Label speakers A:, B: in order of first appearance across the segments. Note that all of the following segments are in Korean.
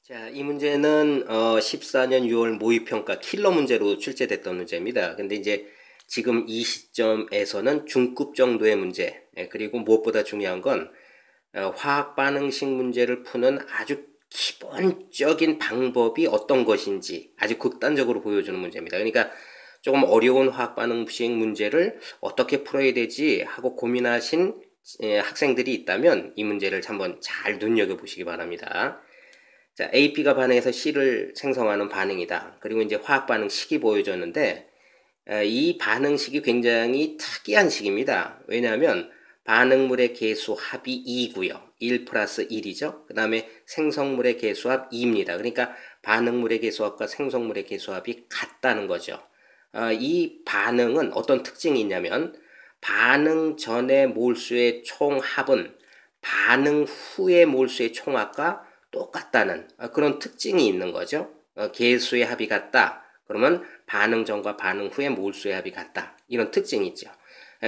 A: 자, 이 문제는 14년 6월 모의평가 킬러 문제로 출제됐던 문제입니다. 근데 이제 지금 이 시점에서는 중급 정도의 문제, 그리고 무엇보다 중요한 건 화학 반응식 문제를 푸는 아주 기본적인 방법이 어떤 것인지 아주 극단적으로 보여주는 문제입니다. 그러니까 조금 어려운 화학 반응식 문제를 어떻게 풀어야 되지 하고 고민하신 학생들이 있다면 이 문제를 한번 잘 눈여겨보시기 바랍니다. 자, AP가 반응해서 C를 생성하는 반응이다. 그리고 이제 화학 반응식이 보여줬는데 이 반응식이 굉장히 특이한 식입니다. 왜냐하면 반응물의 개수 합이 2고요. 1 플러스 1이죠. 그 다음에 생성물의 개수합 2입니다. 그러니까 반응물의 개수합과 생성물의 개수합이 같다는 거죠. 이 반응은 어떤 특징이 있냐면 반응 전의 몰수의 총합은 반응 후의 몰수의 총합과 똑같다는 그런 특징이 있는 거죠. 개수의 합이 같다. 그러면 반응 전과 반응 후의 몰수의 합이 같다. 이런 특징이 있죠.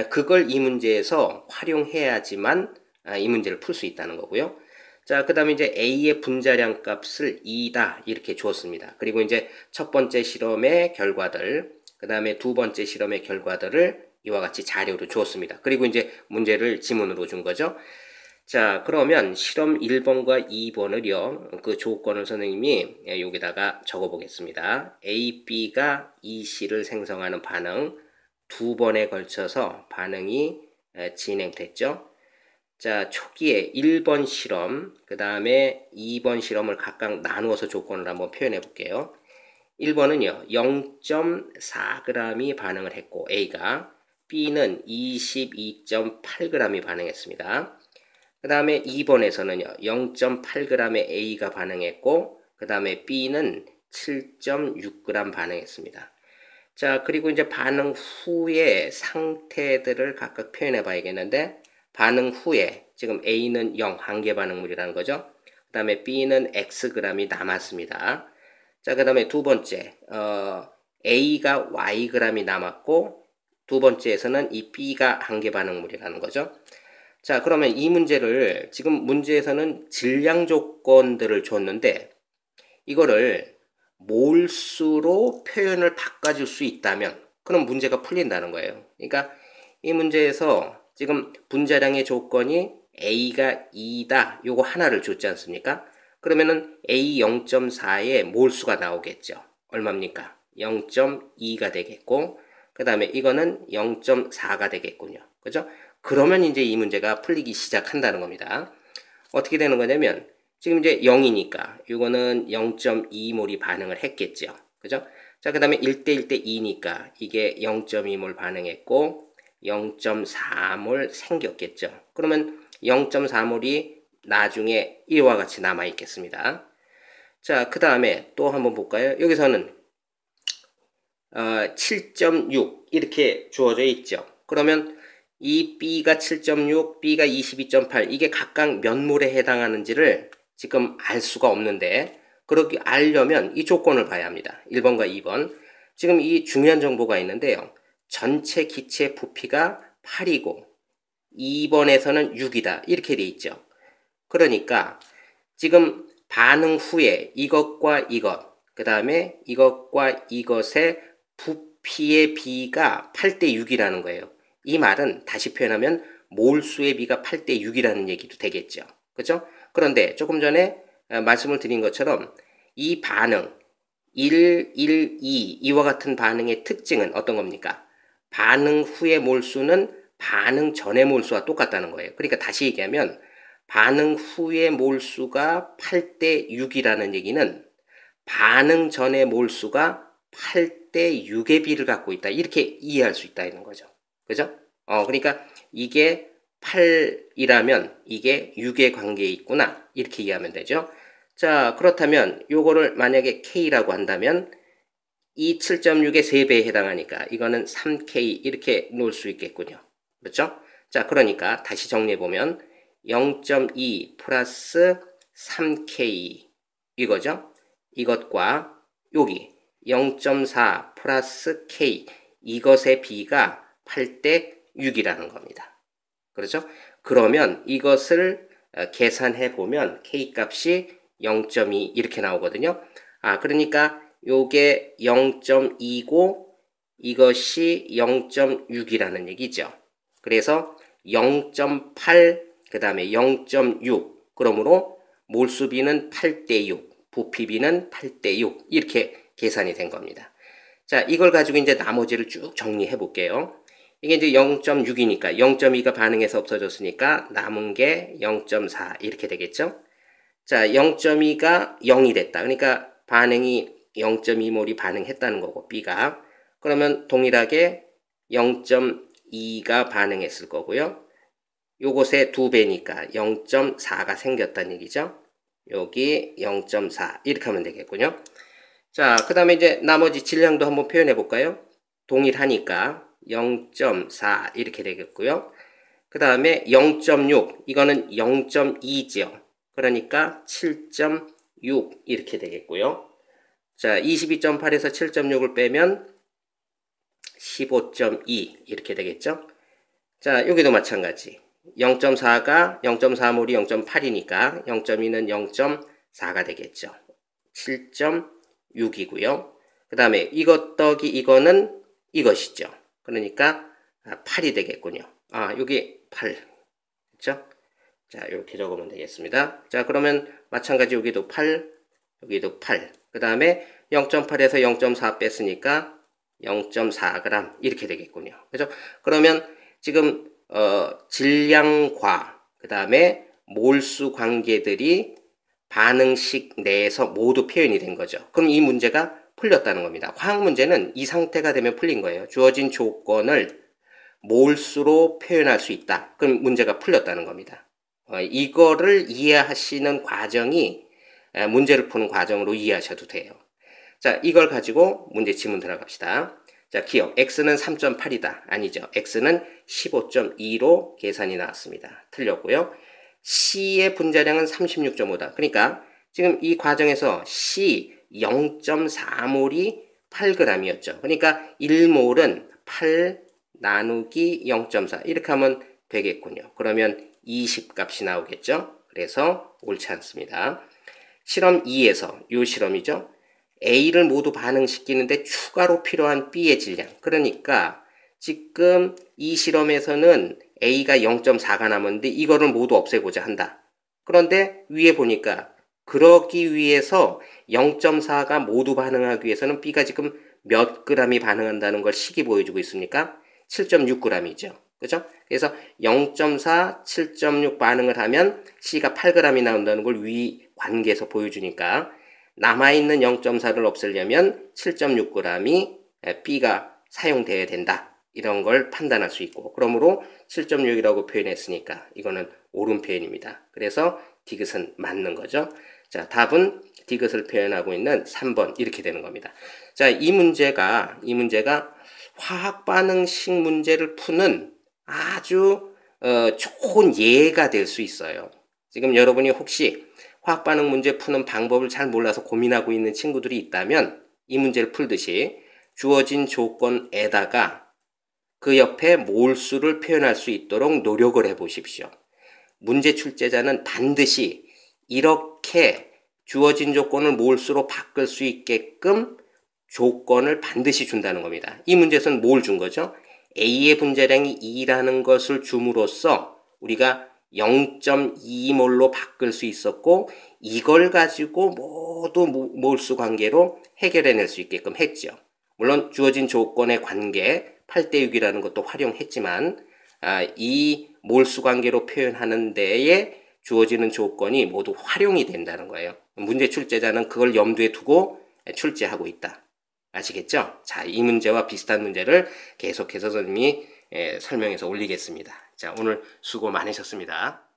A: 그걸 이 문제에서 활용해야지만 이 문제를 풀 수 있다는 거고요. 자, 그 다음에 이제 A의 분자량 값을 2다 이렇게 주었습니다. 그리고 이제 첫 번째 실험의 결과들, 그 다음에 두 번째 실험의 결과들을 이와 같이 자료로 주었습니다. 그리고 이제 문제를 지문으로 준 거죠. 자, 그러면 실험 1번과 2번을요, 그 조건을 선생님이 여기다가 적어 보겠습니다. A, B가 E, C를 생성하는 반응, 두 번에 걸쳐서 반응이 진행됐죠. 자, 초기에 1번 실험, 그 다음에 2번 실험을 각각 나누어서 조건을 한번 표현해 볼게요. 1번은요, 0.4g이 반응을 했고, A가, B는 22.8g이 반응했습니다. 그 다음에 2번에서는요, 0.8g의 A가 반응했고, 그 다음에 B는 7.6g 반응했습니다. 자, 그리고 이제 반응 후의 상태들을 각각 표현해 봐야겠는데, 반응 후에 지금 A는 0, 한계 반응물이라는 거죠. 그 다음에 B는 Xg이 남았습니다. 자, 그 다음에 두 번째, A가 Yg이 남았고, 두 번째에서는 이 B가 한계 반응물이라는 거죠. 자, 그러면 이 문제를 지금 문제에서는 질량 조건들을 줬는데 이거를 몰수로 표현을 바꿔줄 수 있다면 그럼 문제가 풀린다는 거예요. 그러니까 이 문제에서 지금 분자량의 조건이 A가 2다 요거 하나를 줬지 않습니까? 그러면은 A 0.4의 몰수가 나오겠죠. 얼마입니까? 0.2가 되겠고 그 다음에 이거는 0.4가 되겠군요. 그죠? 그러면 이제 이 문제가 풀리기 시작한다는 겁니다. 어떻게 되는 거냐면 지금 이제 0이니까 이거는 0.2몰이 반응을 했겠죠. 그죠? 자, 그 다음에 1대1대 2니까 이게 0.2몰 반응했고 0.4몰 생겼겠죠. 그러면 0.4몰이 나중에 이와 같이 남아 있겠습니다. 자, 그 다음에 또 한번 볼까요? 여기서는 7.6 이렇게 주어져 있죠. 그러면 이 B가 7.6, B가 22.8 이게 각각 몇 몰에 해당하는지를 지금 알 수가 없는데 그렇게 알려면 이 조건을 봐야 합니다. 1번과 2번. 지금 이 중요한 정보가 있는데요. 전체 기체 부피가 8이고 2번에서는 6이다. 이렇게 돼 있죠. 그러니까 지금 반응 후에 이것과 이것, 그 다음에 이것과 이것의 부피의 비가 8대 6이라는 거예요. 이 말은 다시 표현하면 몰수의 비가 8대 6이라는 얘기도 되겠죠. 그죠? 그런데 조금 전에 말씀을 드린 것처럼 이 반응 1, 1, 2 이와 같은 반응의 특징은 어떤 겁니까? 반응 후의 몰수는 반응 전의 몰수와 똑같다는 거예요. 그러니까 다시 얘기하면 반응 후의 몰수가 8대 6이라는 얘기는 반응 전의 몰수가 8대 6의 비를 갖고 있다. 이렇게 이해할 수 있다는 거죠. 그죠? 그러니까 이게 8이라면 이게 6의 관계에 있구나. 이렇게 이해하면 되죠. 자, 그렇다면 요거를 만약에 K라고 한다면 이 7.6의 3배에 해당하니까 이거는 3K 이렇게 놓을 수 있겠군요. 그렇죠? 자, 그러니까 다시 정리해보면 0.2 플러스 3K 이거죠? 이것과 여기 0.4 플러스 K 이것의 비가 8대 6이라는 겁니다. 그렇죠? 그러면 이것을 계산해 보면 K 값이 0.2 이렇게 나오거든요. 그러니까 요게 0.2고 이것이 0.6이라는 얘기죠. 그래서 0.8 그 다음에 0.6 그러므로 몰수비는 8대6 부피비는 8대6 이렇게 계산이 된 겁니다. 자, 이걸 가지고 이제 나머지를 쭉 정리해 볼게요. 이게 이제 0.6이니까 0.2가 반응해서 없어졌으니까 남은 게 0.4 이렇게 되겠죠. 자, 0.2가 0이 됐다. 그러니까 반응이 0.2몰이 반응했다는 거고 B가. 그러면 동일하게 0.2가 반응했을 거고요. 요것의 2배니까 0.4가 생겼다는 얘기죠. 여기 0.4 이렇게 하면 되겠군요. 자, 그 다음에 이제 나머지 질량도 한번 표현해 볼까요? 동일하니까 0.4 이렇게 되겠고요. 그 다음에 0.6 이거는 0.2죠. 그러니까 7.6 이렇게 되겠고요. 자, 22.8에서 7.6을 빼면 15.2 이렇게 되겠죠. 자, 여기도 마찬가지. 0.4가 0.4몰이 0.8이니까 0.2는 0.4가 되겠죠. 7.6이고요. 그 다음에 이것 더하기 이거는 이것이죠. 그러니까 8이 되겠군요. 여기 8. 그렇죠? 자, 이렇게 적으면 되겠습니다. 자, 그러면 마찬가지 여기도 8, 여기도 8. 그 다음에 0.8에서 0.4 뺐으니까 0.4g 이렇게 되겠군요. 그죠? 그러면 지금 질량과 그 다음에 몰수 관계들이 반응식 내에서 모두 표현이 된 거죠. 그럼 이 문제가 풀렸다는 겁니다. 화학 문제는 이 상태가 되면 풀린 거예요. 주어진 조건을 몰수로 표현할 수 있다. 그럼 문제가 풀렸다는 겁니다. 이거를 이해하시는 과정이 문제를 푸는 과정으로 이해하셔도 돼요. 자, 이걸 가지고 문제 지문 들어갑시다. 자, 기억. x는 3.8이다. 아니죠. x는 15.2로 계산이 나왔습니다. 틀렸고요. C의 분자량은 36.5다. 그러니까 지금 이 과정에서 C 0.4몰이 8g이었죠. 그러니까 1몰은 8 나누기 0.4 이렇게 하면 되겠군요. 그러면 20 값이 나오겠죠. 그래서 옳지 않습니다. 실험 2에서 이 실험이죠. A를 모두 반응시키는데 추가로 필요한 B의 질량. 그러니까 지금 이 실험에서는 A가 0.4가 남았는데 이거를 모두 없애고자 한다. 그런데 위에 보니까 그러기 위해서 0.4가 모두 반응하기 위해서는 B가 지금 몇 g이 반응한다는 걸 식이 보여주고 있습니까? 7.6g이죠. 그죠? 그래서 0.4, 7.6 반응을 하면 C가 8g이 나온다는 걸 위 관계에서 보여주니까 남아있는 0.4를 없애려면 7.6g이 B가 사용되어야 된다. 이런 걸 판단할 수 있고 그러므로 7.6이라고 표현했으니까 이거는 옳은 표현입니다. 그래서 디귿은 맞는 거죠. 자, 답은 디귿을 표현하고 있는 3번 이렇게 되는 겁니다. 자, 이 문제가 화학 반응식 문제를 푸는 아주 좋은 예가 될 수 있어요. 지금 여러분이 혹시 화학 반응 문제 푸는 방법을 잘 몰라서 고민하고 있는 친구들이 있다면 이 문제를 풀듯이 주어진 조건에다가 그 옆에 몰수를 표현할 수 있도록 노력을 해 보십시오. 문제 출제자는 반드시 이렇게 주어진 조건을 몰수로 바꿀 수 있게끔 조건을 반드시 준다는 겁니다. 이 문제에서는 뭘 준 거죠? A의 분자량이 2라는 것을 줌으로써 우리가 0.2몰로 바꿀 수 있었고 이걸 가지고 모두 몰수 관계로 해결해낼 수 있게끔 했죠. 물론 주어진 조건의 관계 8대6이라는 것도 활용했지만 이 몰수 관계로 표현하는 데에 주어지는 조건이 모두 활용이 된다는 거예요. 문제 출제자는 그걸 염두에 두고 출제하고 있다. 아시겠죠? 자, 이 문제와 비슷한 문제를 계속해서 선생님이 설명해서 올리겠습니다. 자, 오늘 수고 많으셨습니다.